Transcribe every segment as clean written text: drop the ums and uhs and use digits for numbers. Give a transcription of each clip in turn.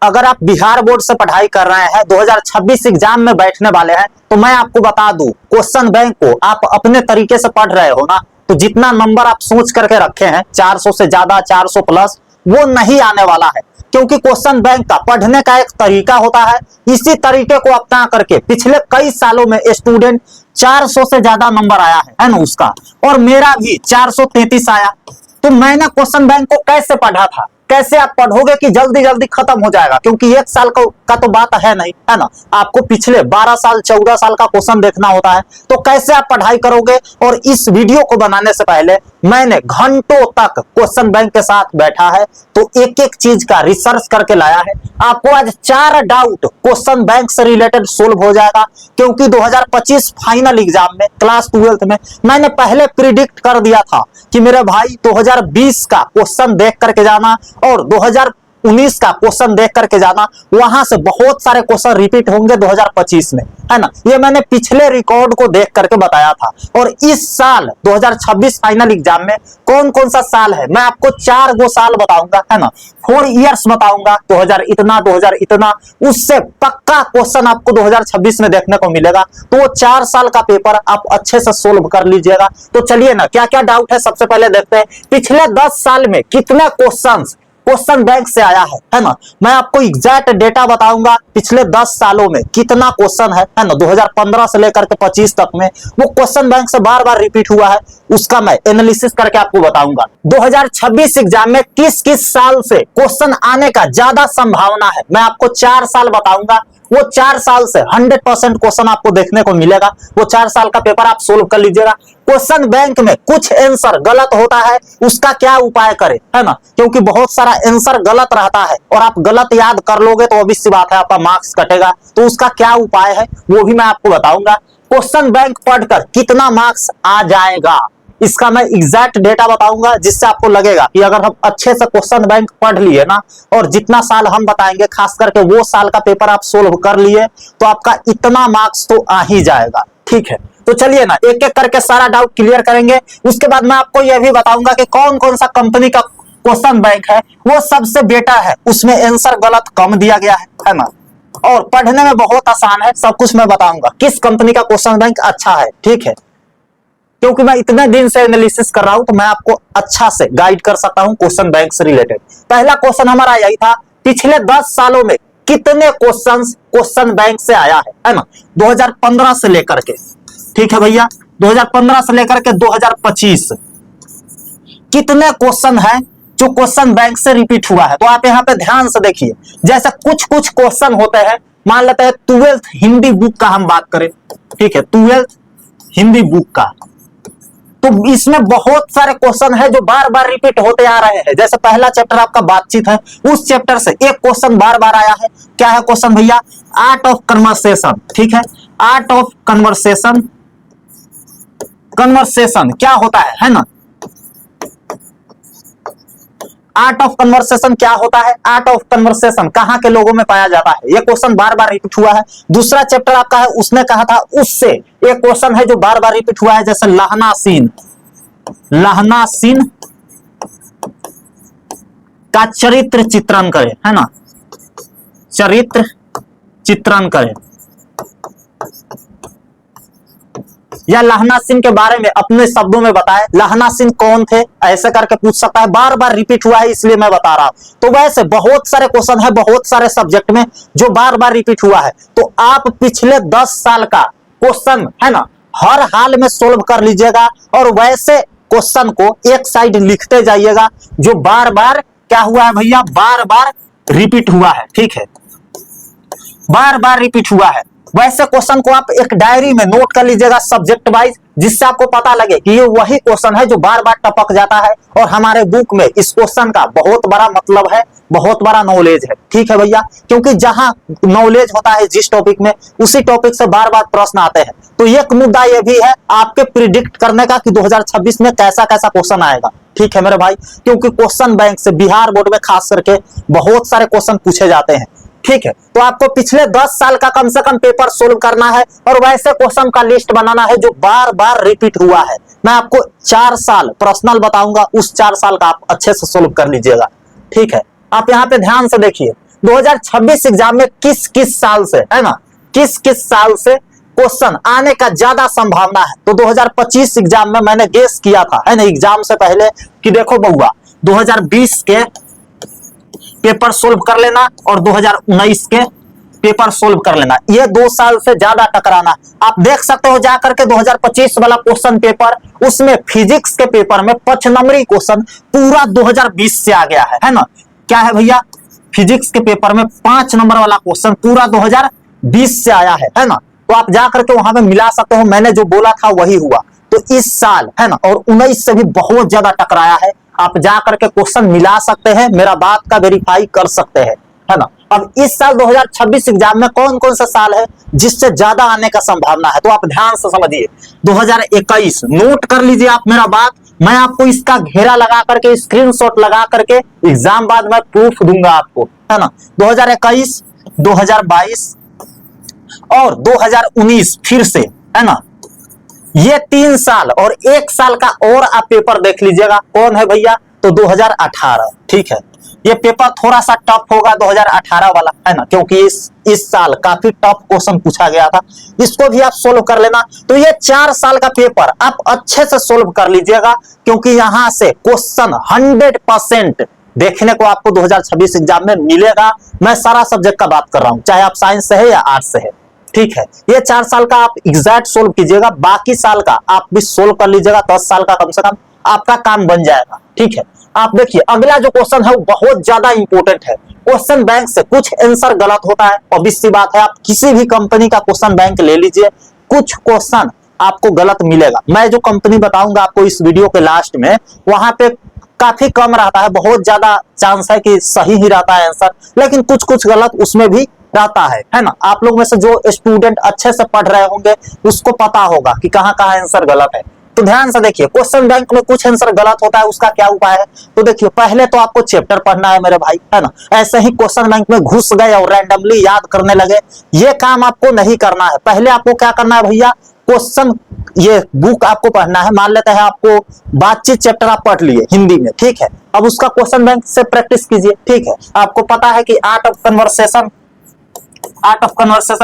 अगर आप बिहार बोर्ड से पढ़ाई कर रहे हैं, 2026 एग्जाम में बैठने वाले हैं, तो मैं आपको बता दूं, क्वेश्चन बैंक को आप अपने तरीके से पढ़ रहे हो ना, तो जितना नंबर आप सोच करके रखे हैं 400 से ज्यादा, 400 प्लस, वो नहीं आने वाला है। क्योंकि क्वेश्चन बैंक का पढ़ने का एक तरीका होता है, इसी तरीके को अपना करके पिछले कई सालों में स्टूडेंट 400 से ज्यादा नंबर आया है ना उसका, और मेरा भी 433 आया। तो मैंने क्वेश्चन बैंक को कैसे पढ़ा था, कैसे आप पढ़ोगे कि जल्दी जल्दी खत्म हो जाएगा, क्योंकि एक साल का तो बात है नहीं, है ना। आपको पिछले 12 साल 14 साल का क्वेश्चन देखना होता है, तो कैसे आप पढ़ाई करोगे। और इस वीडियो को बनाने से पहले मैंने घंटों तक क्वेश्चन बैंक के साथ बैठा है, तो एक एक चीज का रिसर्च करके लाया है। आपको आज 4 डाउट क्वेश्चन बैंक से रिलेटेड सोल्व हो जाएगा, क्योंकि 2025 फाइनल एग्जाम में क्लास 12th में मैंने पहले प्रिडिक्ट कर दिया था कि मेरे भाई 2020 का क्वेश्चन देख करके जाना और 2019 का क्वेश्चन देख करके जाना, वहां से बहुत सारे क्वेश्चन रिपीट होंगे 2025 में, है ना। ये मैंने पिछले रिकॉर्ड को देख करके बताया था। और इस साल 2026 फाइनल एग्जाम में कौन कौन सा साल है, मैं आपको 4 गो साल बताऊंगा, है ना। 4 इयर्स बताऊंगा, 2000 इतना, उससे पक्का क्वेश्चन आपको 2026 में देखने को मिलेगा। तो वो 4 साल का पेपर आप अच्छे से सोल्व कर लीजिएगा। तो चलिए ना, क्या क्या डाउट है सबसे पहले देखते हैं। पिछले 10 साल में कितने क्वेश्चन बैंक से आया है ना। मैं आपको एग्जैक्ट डेटा बताऊंगा, पिछले 10 सालों में कितना क्वेश्चन है ना, 2015 से लेकर के 25 तक में वो क्वेश्चन बैंक से बार बार रिपीट हुआ है, उसका मैं एनालिसिस करके आपको बताऊंगा। 2026 एग्जाम में किस किस साल से क्वेश्चन आने का ज्यादा संभावना है, मैं आपको 4 साल बताऊंगा। वो 4 साल से 100% क्वेश्चन आपको देखने को मिलेगा। वो 4 साल का पेपर आप सोल्व कर लीजिएगा। क्वेश्चन बैंक में कुछ आंसर गलत होता है, उसका क्या उपाय करें, है ना, क्योंकि बहुत सारा आंसर गलत रहता है और आप गलत याद कर लोगे तो obvious सी बात है आपका मार्क्स कटेगा। तो उसका क्या उपाय है वो भी मैं आपको बताऊंगा। क्वेश्चन बैंक पढ़कर कितना मार्क्स आ जाएगा, इसका मैं एग्जैक्ट डेटा बताऊंगा, जिससे आपको लगेगा कि अगर हम अच्छे से क्वेश्चन बैंक पढ़ लिए ना, और जितना साल हम बताएंगे खास करके वो साल का पेपर आप सोल्व कर लिए, तो आपका इतना मार्क्स तो आ ही जाएगा। ठीक है, तो चलिए ना एक एक करके सारा डाउट क्लियर करेंगे। उसके बाद मैं आपको यह भी बताऊंगा कि कौन कौन सा कंपनी का क्वेश्चन बैंक है वो सबसे बेटर है, उसमें आंसर गलत कम दिया गया है ना, और पढ़ने में बहुत आसान है। सब कुछ मैं बताऊंगा किस कंपनी का क्वेश्चन बैंक अच्छा है। ठीक है, क्योंकि मैं इतने दिन से एनालिसिस कर रहा हूं, तो मैं आपको अच्छा से गाइड कर सकता हूं क्वेश्चन बैंक से रिलेटेड। पहला क्वेश्चन हमारा यही था, पिछले 10 सालों में कितने क्वेश्चंस क्वेश्चन बैंक से आया है ना, 2015 से लेकर के, ठीक है भैया, 2015 से लेकर के 2025 कितने क्वेश्चन है जो क्वेश्चन बैंक से रिपीट हुआ है। तो आप यहाँ पे ध्यान से देखिए, जैसे कुछ कुछ क्वेश्चन होते हैं, मान लेते हैं 12th हिंदी बुक का हम बात करें, ठीक है, 12th हिंदी बुक का, तो इसमें बहुत सारे क्वेश्चन है जो बार बार रिपीट होते आ रहे हैं। जैसे पहला चैप्टर आपका बातचीत है, उस चैप्टर से एक क्वेश्चन बार बार आया है। क्या है क्वेश्चन भैया, आर्ट ऑफ कन्वर्सेशन, ठीक है, आर्ट ऑफ कन्वर्सेशन, कन्वर्सेशन क्या होता है ना, आर्ट ऑफ कन्वर्सेशन क्या होता है, आर्ट ऑफ कन्वर्सेशन कहां के लोगों में पाया जाता है, यह क्वेश्चन बार बार रिपीट हुआ है। दूसरा चैप्टर आपका है, उसने कहा था, उससे एक क्वेश्चन है जो बार बार रिपीट हुआ है, जैसे लहना सीन, लहना सीन का चरित्र चित्रण करें, है ना, चरित्र चित्रण करें, या लहना सिंह के बारे में अपने शब्दों में बताए, लहना सिंह कौन थे, ऐसे करके पूछ सकता है। बार बार रिपीट हुआ है इसलिए मैं बता रहा हूं। तो वैसे बहुत सारे क्वेश्चन है बहुत सारे सब्जेक्ट में जो बार बार रिपीट हुआ है। तो आप पिछले 10 साल का क्वेश्चन है ना हर हाल में सोल्व कर लीजिएगा, और वैसे क्वेश्चन को एक साइड लिखते जाइएगा जो बार बार क्या हुआ है भैया, बार बार रिपीट हुआ है। ठीक है, बार बार रिपीट हुआ है, वैसे क्वेश्चन को आप एक डायरी में नोट कर लीजिएगा सब्जेक्ट वाइज, जिससे आपको पता लगे कि ये वही क्वेश्चन है जो बार बार टपक जाता है, और हमारे बुक में इस क्वेश्चन का बहुत बड़ा मतलब है, बहुत बड़ा नॉलेज है। ठीक है भैया, क्योंकि जहां नॉलेज होता है जिस टॉपिक में, उसी टॉपिक से बार बार प्रश्न आते हैं। तो एक मुद्दा यह भी है आपके प्रिडिक्ट करने का कि 2026 में कैसा कैसा क्वेश्चन आएगा। ठीक है मेरे भाई, क्योंकि क्वेश्चन बैंक से बिहार बोर्ड में खास करके बहुत सारे क्वेश्चन पूछे जाते हैं। ठीक है, तो आपको पिछले 10 साल का कम से कम पेपर सोल्व करना है, और वैसे क्वेश्चन का लिस्ट बनाना है जो बार बार रिपीट हुआ है। मैं आपको 4 साल पर्सनल बताऊंगा, उस 4 साल का आप अच्छे से सोल्व कर लीजिएगा। ठीक है, आप यहाँ पे ध्यान से देखिए, 2026 एग्जाम में किस किस साल से, है ना, किस किस साल से क्वेश्चन आने का ज्यादा संभावना है। तो 2025 एग्जाम में मैंने गेस किया था, है ना, एग्जाम से पहले कि देखो बउआ 2020 के पेपर सोल्व कर लेना और 2019 के पेपर सोल्व कर लेना, ये 2 साल से ज्यादा टकराना। आप देख सकते हो जाकर के 2025 वाला क्वेश्चन पेपर, उसमें फिजिक्स के पेपर में 5 नंबरी क्वेश्चन पूरा 2020 से आ गया है ना। क्या है भैया, फिजिक्स के पेपर में 5 नंबर वाला क्वेश्चन पूरा 2020 से आया है ना। तो आप जाकर के वहां पे मिला सकते हो, मैंने जो बोला था वही हुआ। तो इस साल, है ना, और 19 से भी बहुत ज्यादा टकराया है। आप जाकर के क्वेश्चन मिला सकते हैं, मेरा बात का वेरीफाई कर सकते हैं, है ना। अब इस साल 2026 एग्जाम में कौन कौन सा साल है जिससे ज्यादा आने का संभावना है, तो आप ध्यान से समझिए। 2021 नोट कर लीजिए आप मेरा बात, मैं आपको इसका घेरा लगा करके, स्क्रीनशॉट लगा करके एग्जाम बाद में प्रूफ दूंगा आपको, है ना। 2021, 2022 और 2019 फिर से, है ना, ये 3 साल और 1 साल का और आप पेपर देख लीजिएगा। कौन है भैया, तो 2018, ठीक है। ये पेपर थोड़ा सा टफ होगा 2018 वाला, है ना, क्योंकि इस साल काफी टफ क्वेश्चन पूछा गया था, इसको भी आप सोल्व कर लेना। तो ये 4 साल का पेपर आप अच्छे से सोल्व कर लीजिएगा, क्योंकि यहां से क्वेश्चन 100% देखने को आपको 2026 एग्जाम में मिलेगा। मैं सारा सब्जेक्ट का बात कर रहा हूं, चाहे आप साइंस से है या आर्ट्स से है, ठीक है। ये 4 साल का आप एग्जैक्ट सोल्व कीजिएगा, बाकी साल का आप भी सोल्व कर लीजिएगा। 10 साल का कम से कम आपका काम बन जाएगा, ठीक है। आप देखिए अगला जो क्वेश्चन है वो बहुत ज्यादा इंपॉर्टेंट है। क्वेश्चन बैंक से कुछ आंसर गलत होता है, ऑब्वियस सी बात है। आप किसी भी कंपनी का क्वेश्चन बैंक ले लीजिए, कुछ क्वेश्चन आपको गलत मिलेगा। मैं जो कंपनी बताऊंगा आपको इस वीडियो के लास्ट में, वहां पे काफी कम रहता है, बहुत ज्यादा चांस है कि सही ही रहता है आंसर, लेकिन कुछ कुछ गलत उसमें भी रहता है ना। आप लोग में से जो स्टूडेंट अच्छे से पढ़ रहे होंगे उसको पता होगा कि कहां कहां आंसर गलत है। तो ध्यान से देखिए, क्वेश्चन बैंक में कुछ आंसर गलत होता है, उसका क्या उपाय है। तो देखिए पहले तो आपको चैप्टर पढ़ना है मेरे भाई, है ना। ऐसे ही क्वेश्चन बैंक में घुस गए और रैंडमली याद करने लगे, ये काम आपको नहीं करना है। पहले आपको क्या करना है भैया, क्वेश्चन ये बुक आपको पढ़ना है। मान लेते हैं आपको बातचीत चैप्टर आप पढ़ लिए हिंदी में, ठीक है। अब उसका क्वेश्चन बैंक से प्रैक्टिस कीजिए, ठीक है। आपको पता है कि आर्ट ऑफ कन्वर्सेशन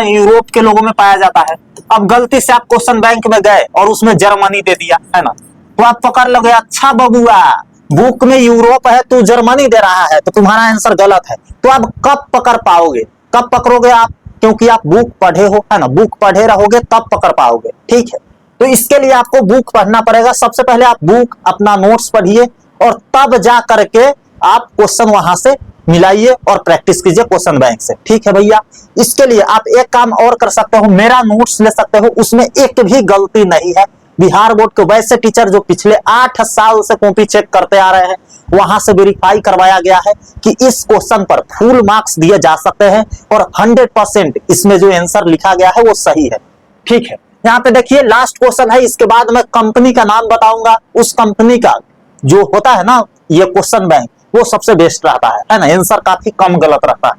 यूरोप के लोगों में पाया जाता है। अब गलती से आप क्वेश्चन बैंक में गए और उसमें जर्मनी दे दिया, है ना, तो आप पकड़ लोगे, अच्छा बबुआ बुक में यूरोप है तो जर्मनी दे रहा है, तो तुम्हारा आंसर गलत है। तो आप कब पकड़ पाओगे, कब पकड़ोगे आप, क्योंकि आप बुक पढ़े हो, है ना, बुक पढ़े रहोगे तब पकड़ पाओगे, ठीक है। तो इसके लिए आपको बुक पढ़ना पड़ेगा। सबसे पहले आप बुक अपना नोट्स पढ़िए और तब जा करके आप क्वेश्चन वहां से मिलाइए और प्रैक्टिस कीजिए क्वेश्चन बैंक से, ठीक है भैया। इसके लिए आप एक काम और कर सकते हो, मेरा नोट्स ले सकते हो, उसमें एक भी गलती नहीं है। बिहार बोर्ड के वैसे टीचर जो पिछले 8 साल से कॉपी चेक करते आ रहे हैं, वहां से वेरीफाई करवाया गया है कि इस क्वेश्चन पर फुल मार्क्स दिए जा सकते हैं और 100% इसमें जो आंसर लिखा गया है वो सही है, ठीक है। यहाँ पे देखिए लास्ट क्वेश्चन है, इसके बाद मैं कंपनी का नाम बताऊंगा। उस कंपनी का जो होता है ना ये क्वेश्चन बैंक, वो सबसे बेस्ट रहता है ना, आंसर काफी कम गलत रहता है।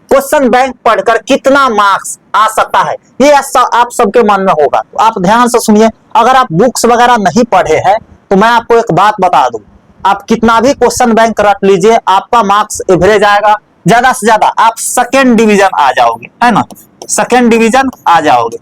क्वेश्चन बैंक पढ़कर कितना मार्क्स आ सकता है ये आप सबके मन में होगा, तो आप ध्यान से सुनिए। अगर आप बुक्स वगैरह नहीं पढ़े हैं तो मैं आपको एक बात बता दूं, आप कितना भी क्वेश्चन बैंक रट लीजिए, आपका मार्क्स एवरेज आएगा। ज्यादा से ज्यादा आप सेकेंड डिवीजन आ जाओगे, है ना, सेकेंड डिवीजन आ जाओगे।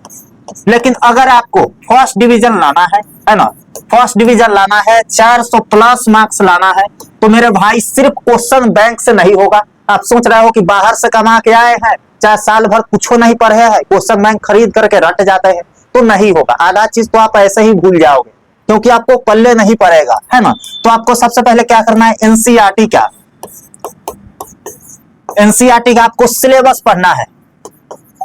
लेकिन अगर आपको फर्स्ट डिवीजन लाना है ना, फर्स्ट डिवीजन लाना है, 400 प्लस मार्क्स लाना है, तो मेरे भाई सिर्फ क्वेश्चन बैंक से नहीं होगा। आप सोच रहे हो कि बाहर से कमा के आए हैं, चाहे साल भर कुछ नहीं पढ़े हैं, क्वेश्चन बैंक खरीद करके रट जाते हैं, तो नहीं होगा। आधा चीज तो आप ऐसे ही भूल जाओगे क्योंकि आपको पल्ले नहीं पड़ेगा, है ना। तो आपको सबसे पहले क्या करना है, एनसीईआरटी का आपको सिलेबस पढ़ना है।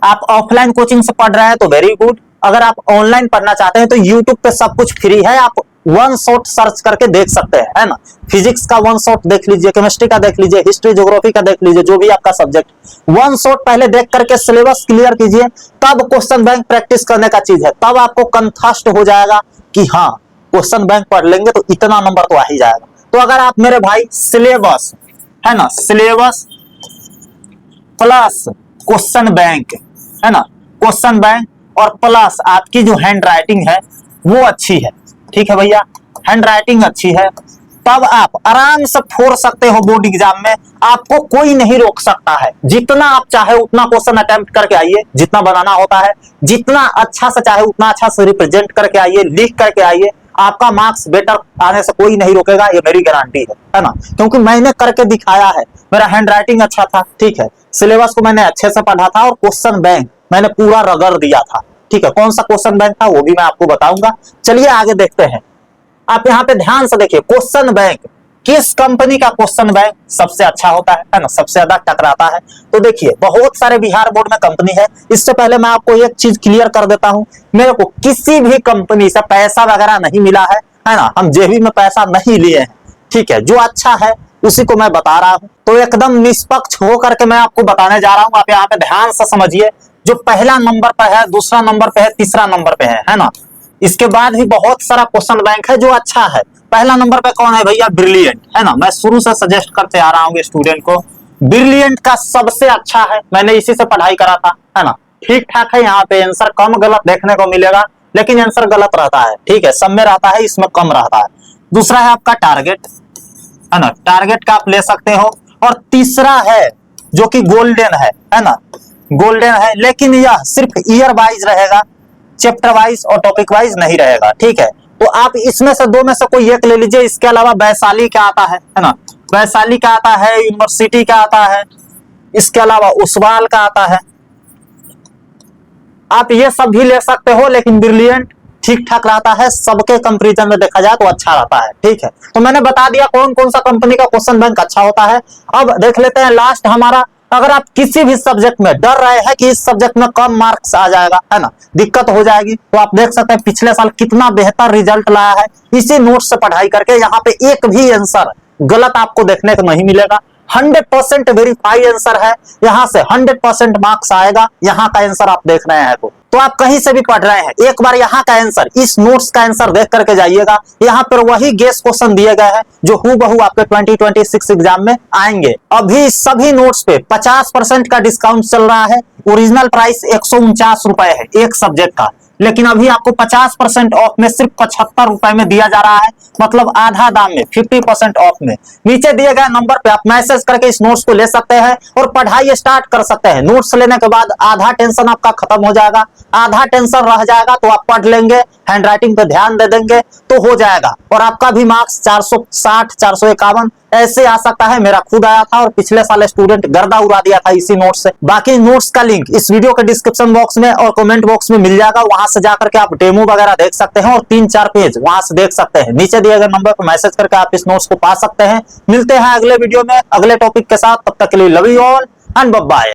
आप ऑफलाइन कोचिंग से पढ़ रहे हैं तो वेरी गुड, अगर आप ऑनलाइन पढ़ना चाहते हैं तो यूट्यूब पे सब कुछ फ्री है, आप वन शॉट सर्च करके देख सकते हैं, है ना। फिजिक्स का वन शॉट देख लीजिए, केमिस्ट्री का देख लीजिए, हिस्ट्री ज्योग्राफी का देख लीजिए, जो भी आपका सब्जेक्ट, वन शॉट पहले देख करके सिलेबस क्लियर कीजिए, तब क्वेश्चन बैंक प्रैक्टिस करने का चीज है। तब आपको कंफर्ट हो जाएगा कि हाँ क्वेश्चन बैंक पढ़ लेंगे तो इतना नंबर तो आ ही जाएगा। तो अगर आप मेरे भाई सिलेबस, है ना, सिलेबस प्लस क्वेश्चन बैंक, है ना, क्वेश्चन बैंक और प्लस आपकी जो हैंड राइटिंग है वो अच्छी है, ठीक है भैया, हैंड राइटिंग अच्छी है, तब आप आराम से फोड़ सकते हो बोर्ड एग्जाम में, आपको कोई नहीं रोक सकता है। जितना आप चाहे उतना क्वेश्चन अटेम्प्ट करके आइए, जितना बनाना होता है, जितना अच्छा से चाहे उतना अच्छा से रिप्रेजेंट करके आइए, लिख करके आइए, आपका मार्क्स बेटर आने से कोई नहीं रोकेगा, ये मेरी गारंटी है ना। क्योंकि मैंने करके दिखाया है, मेरा हैंड राइटिंग अच्छा था, ठीक है, सिलेबस को मैंने अच्छे से पढ़ा था और क्वेश्चन बैंक मैंने पूरा रगड़ दिया था, ठीक है। कौन सा क्वेश्चन बैंक था वो भी मैं आपको बताऊंगा। चलिए आगे देखते हैं। आप यहाँ पे ध्यान से देखिए, क्वेश्चन बैंक किस कंपनी का क्वेश्चन बैंक सबसे अच्छा होता है ना, सबसे ज्यादा टकराता है। तो देखिए बहुत सारे बिहार बोर्ड में कंपनी है। इससे पहले मैं आपको एक चीज क्लियर कर देता हूं, मेरे को किसी भी कंपनी से पैसा वगैरह नहीं मिला है ना, हम जेबी में पैसा नहीं लिए हैं, ठीक है। जो अच्छा है उसी को मैं बता रहा हूं, तो एकदम निष्पक्ष होकर के मैं आपको बताने जा रहा हूं। आप यहाँ पे ध्यान से समझिए, जो पहला नंबर पर है, दूसरा नंबर पे है, तीसरा नंबर पे है ना। इसके बाद भी बहुत सारा क्वेश्चन बैंक है जो अच्छा है। पहला नंबर पे कौन है भैया? ब्रिलियंट, है ना। मैं शुरू से सजेस्ट करते आ रहा हूँ स्टूडेंट को, ब्रिलियंट का सबसे अच्छा है, मैंने इसी से पढ़ाई करा था, है ना। ठीक ठाक है, यहाँ पे आंसर कम गलत देखने को मिलेगा, लेकिन आंसर गलत रहता है, ठीक है, सब में रहता है, इसमें कम रहता है। दूसरा है आपका टारगेट, है ना, टारगेट का आप ले सकते हो। और तीसरा है जो कि गोल्डन है ना, गोल्डन है, लेकिन यह सिर्फ ईयर वाइज रहेगा, चैप्टर वाइज और टॉपिक वाइज नहीं रहेगा, ठीक है। तो आप इसमें से दो में से कोई एक ले लीजिए। इसके अलावा वैशाली का आता है ना, वैशाली का आता है, यूनिवर्सिटी का आता है, इसके अलावा उस्वाल का आता है, आप ये सब भी ले सकते हो। लेकिन ब्रिलियंट ठीक ठाक रहता है, सबके कंपैरिजन में देखा जाए तो अच्छा रहता है, ठीक है। तो मैंने बता दिया कौन कौन सा कंपनी का क्वेश्चन बैंक अच्छा होता है। अब देख लेते हैं लास्ट हमारा, अगर आप किसी भी सब्जेक्ट में डर रहे हैं कि इस सब्जेक्ट में कम मार्क्स आ जाएगा, है ना, दिक्कत हो जाएगी, तो आप देख सकते हैं पिछले साल कितना बेहतर रिजल्ट लाया है इसी नोट से पढ़ाई करके। यहाँ पे एक भी आंसर गलत आपको देखने को नहीं मिलेगा, 100% वेरीफाइड आंसर है, यहाँ से 100% मार्क्स आएगा। यहाँ का आंसर आप देख रहे हैं तो आप कहीं से भी पढ़ रहे हैं, एक बार यहाँ का आंसर, इस नोट्स का आंसर देख करके जाइएगा। यहाँ पर वही गेस क्वेश्चन दिए गए हैं जो हूबहू आपके 2026 एग्जाम में आएंगे। अभी सभी नोट्स पे 50% का डिस्काउंट चल रहा है। ओरिजिनल प्राइस 149 रुपए है एक सब्जेक्ट का, लेकिन अभी आपको 50% ऑफ में सिर्फ 75 रुपए में दिया जा रहा है, मतलब आधा दाम में, 50% ऑफ में। नीचे दिए गए नंबर पे आप मैसेज करके इस नोट्स को ले सकते हैं और पढ़ाई स्टार्ट कर सकते हैं। नोट्स लेने के बाद आधा टेंशन आपका खत्म हो जाएगा, आधा टेंशन रह जाएगा तो आप पढ़ लेंगे, हैंड राइटिंग पे ध्यान दे देंगे तो हो जाएगा। और आपका भी मार्क्स 460, 451 ऐसे आ सकता है। मेरा खुद आया था और पिछले साल स्टूडेंट गर्दा उड़ा दिया था इसी नोट से। बाकी नोट्स का लिंक इस वीडियो के डिस्क्रिप्शन बॉक्स में और कमेंट बॉक्स में मिल जाएगा, वहां से जाकर के आप डेमो वगैरह देख सकते हैं और 3-4 पेज वहां से देख सकते हैं। नीचे दिए गए नंबर पर मैसेज करके आप इस नोट्स को पा सकते हैं। मिलते हैं अगले वीडियो में अगले टॉपिक के साथ, तब तक के लिए love you all and bye bye.